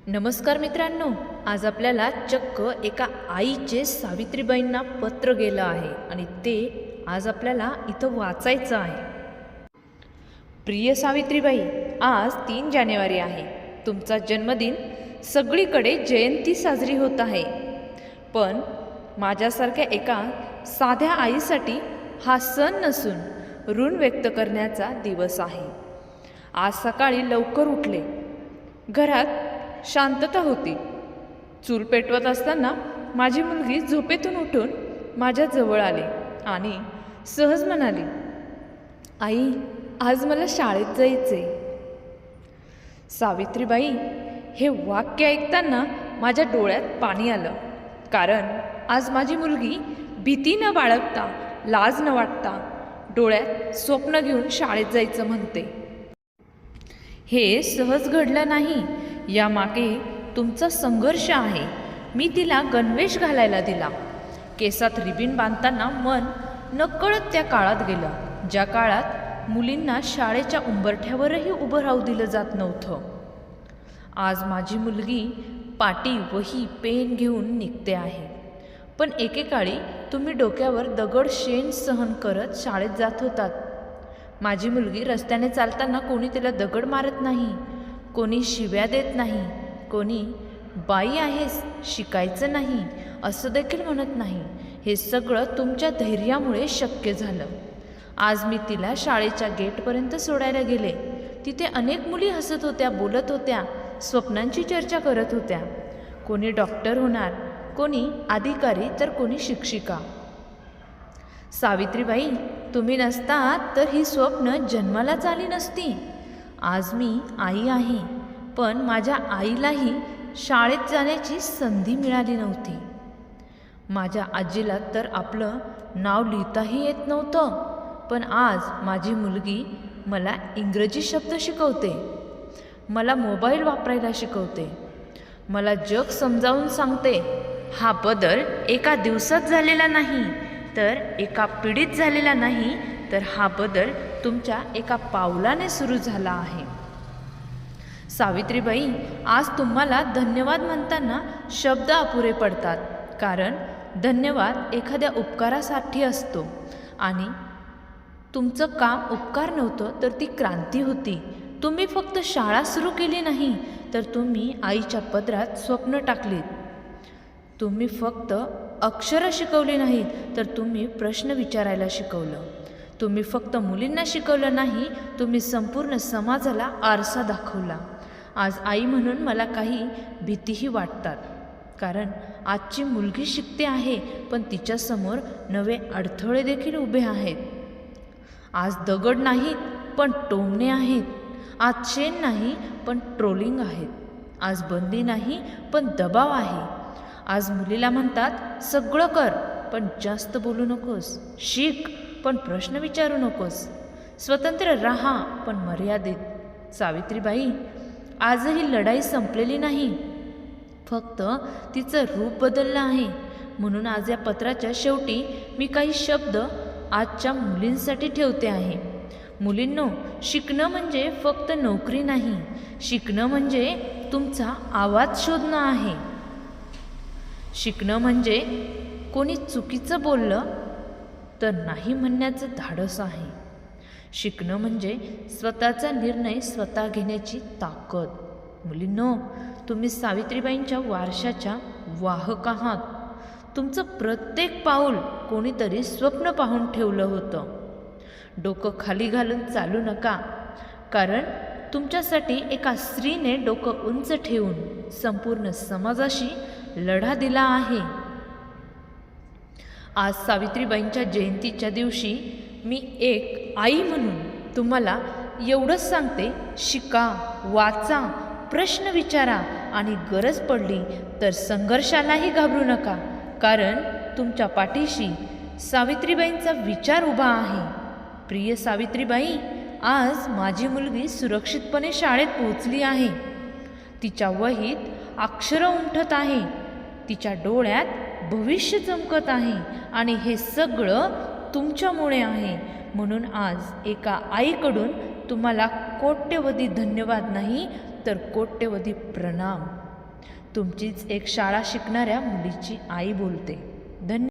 नमस्कार मित्रांनो, आज आपल्याला चक्क एका आईचे सावित्रीबाईंना पत्र गेलं आहे आणि ते आज आपल्याला इथं वाचायचं आहे. प्रिय सावित्रीबाई, आज 3 जानेवारी आहे. तुमचा जन्मदिन सगळीकडे जयंती साजरी होत आहे, पण माझ्यासारख्या एका साध्या आईसाठी हा सण नसून ऋण व्यक्त करण्याचा दिवस आहे. आज सकाळी लवकर उठले. घरात शांतता होती. चूल पेटवत असताना माझी मुलगी झोपेतून उठून माझ्या जवळ आली आणि सहज म्हणाली, आई, आज मला शाळेत जायचे. सावित्रीबाई, हे वाक्य ऐकताना माझ्या डोळ्यात पाणी आलं, कारण आज माझी मुलगी भीती न बाळगता, लाज न वाटता डोळ्यात स्वप्न घेऊन शाळेत जायचं म्हणते. हे सहज घडलं नाही, यामागे तुमचा संघर्ष आहे. मी तिला गणवेश घालायला दिला. केसात रिबीन बांधताना मन नकळत त्या काळात गेलं, ज्या काळात मुलींना शाळेच्या उंबरठ्यावरही उभं राहू दिलं जात नव्हतं. आज माझी मुलगी पाटी, वही, पेन घेऊन निघते आहे, पण एकेकाळी तुम्ही डोक्यावर दगड शेण सहन करत शाळेत जात होतात. माझी मुलगी रस्त्याने चालताना कोणी तिला दगड मारत नाही, कोणी शिव्या देत नाही, कोणी बाई आहेस, शिकायचं नाही असं देखील म्हणत नाही. हे सगळं तुमच्या धैर्यामुळे शक्य झालं. आज मी तिला शाळेच्या गेटपर्यंत सोडायला गेले. तिथे अनेक मुली हसत होत्या, बोलत होत्या, स्वप्नांची चर्चा करत होत्या. कोणी डॉक्टर होणार, कोणी अधिकारी, तर कोणी शिक्षिका. सावित्रीबाई, तुम्ही नसतात तर ही स्वप्न जन्मालाच आली नसती. आज मी आई आहे, पण माझ्या आईलाही शाळेत जाण्याची संधी मिळाली नव्हती. माझ्या आजीला तर आपलं नाव लिहिताही येत नव्हतं, पण आज माझी मुलगी मला इंग्रजी शब्द शिकवते, मला मोबाईल वापरायला शिकवते, मला जग समजावून सांगते. हा बदल एका दिवसात झालेला नाही, तर एका पिढीत झालेला नाही, तर हा बदल तुमच्या एका पावलाने सुरू झाला आहे. सावित्रीबाई, आज तुम्हाला धन्यवाद म्हणताना शब्द अपुरे पडतात, कारण धन्यवाद एखाद्या उपकारासाठी असतो आणि तुमचं काम उपकार नव्हतं, तर ती क्रांती होती. तुम्ही फक्त शाळा सुरू केली नाही, तर तुम्ही आईच्या पदरात स्वप्न टाकलीत. तुम्ही फक्त अक्षरं शिकवली नाहीत, तर तुम्ही प्रश्न विचारायला शिकवलं. तुम्ही फक्त मुलींना शिकवलं नाही, तुम्ही संपूर्ण समाजाला आरसा दाखवला. आज आई म्हणून मला काही भीतीही वाटतात, कारण आजची मुलगी शिकते आहे, पण तिच्यासमोर नवे अडथळे देखील उभे आहेत. आज दगड नाहीत, पण टोमणे आहेत. आज शेण नाही, पण ट्रोलिंग आहेत. आज बंदी नाही, पण दबाव आहे. आज मुलीला म्हणतात, सगळं कर, पण जास्त बोलू नकोस. शिक, पण प्रश्न विचारू नकोस. स्वतंत्र राहा, पण मर्यादित. सावित्रीबाई, आजही लढाई संपलेली नाही, फक्त तिचं रूप बदललं आहे. म्हणून आज या पत्राच्या शेवटी मी काही शब्द आजच्या मुलींसाठी ठेवते आहे. मुलींनो, शिकणं म्हणजे फक्त नोकरी नाही, शिकणं म्हणजे तुमचा आवाज शोधणं आहे. शिकणं म्हणजे कोणी चुकीचं बोललं तर नाही म्हणण्याचं धाडस आहे. शिकणं म्हणजे स्वतःचा निर्णय स्वतः घेण्याची ताकद. मुलींनो, तुम्ही सावित्रीबाईंच्या वारशाच्या वाहक आहात. तुमचं प्रत्येक पाऊल कोणीतरी स्वप्न पाहून ठेवलं होतं. डोकं खाली घालून चालू नका, कारण तुमच्यासाठी एका स्त्रीने डोकं उंच ठेवून संपूर्ण समाजाशी लढा दिला आहे. आज सावित्रीबाईंच्या जयंतीच्या दिवशी मी एक आई म्हणून तुम्हाला एवढंच सांगते, शिका, वाचा, प्रश्न विचारा आणि गरज पडली तर संघर्षालाही घाबरू नका, कारण तुमच्या पाठीशी सावित्रीबाईंचा विचार उभा आहे. प्रिय सावित्रीबाई, आज माझी मुलगी सुरक्षितपणे शाळेत पोहोचली आहे. तिच्या वहीत अक्षरं उमटत आहे, तिच्या डोळ्यात भविष्य चमकत आहे, आणि हे सगळं तुमच्यामुळे आहे. म्हणून आज एका आईकडून तुम्हाला कोट्यवधी धन्यवाद नाही, तर कोट्यवधी प्रणाम. तुमचीच एक शाळा शिकणाऱ्या मुलीची आई बोलते. धन्यवाद.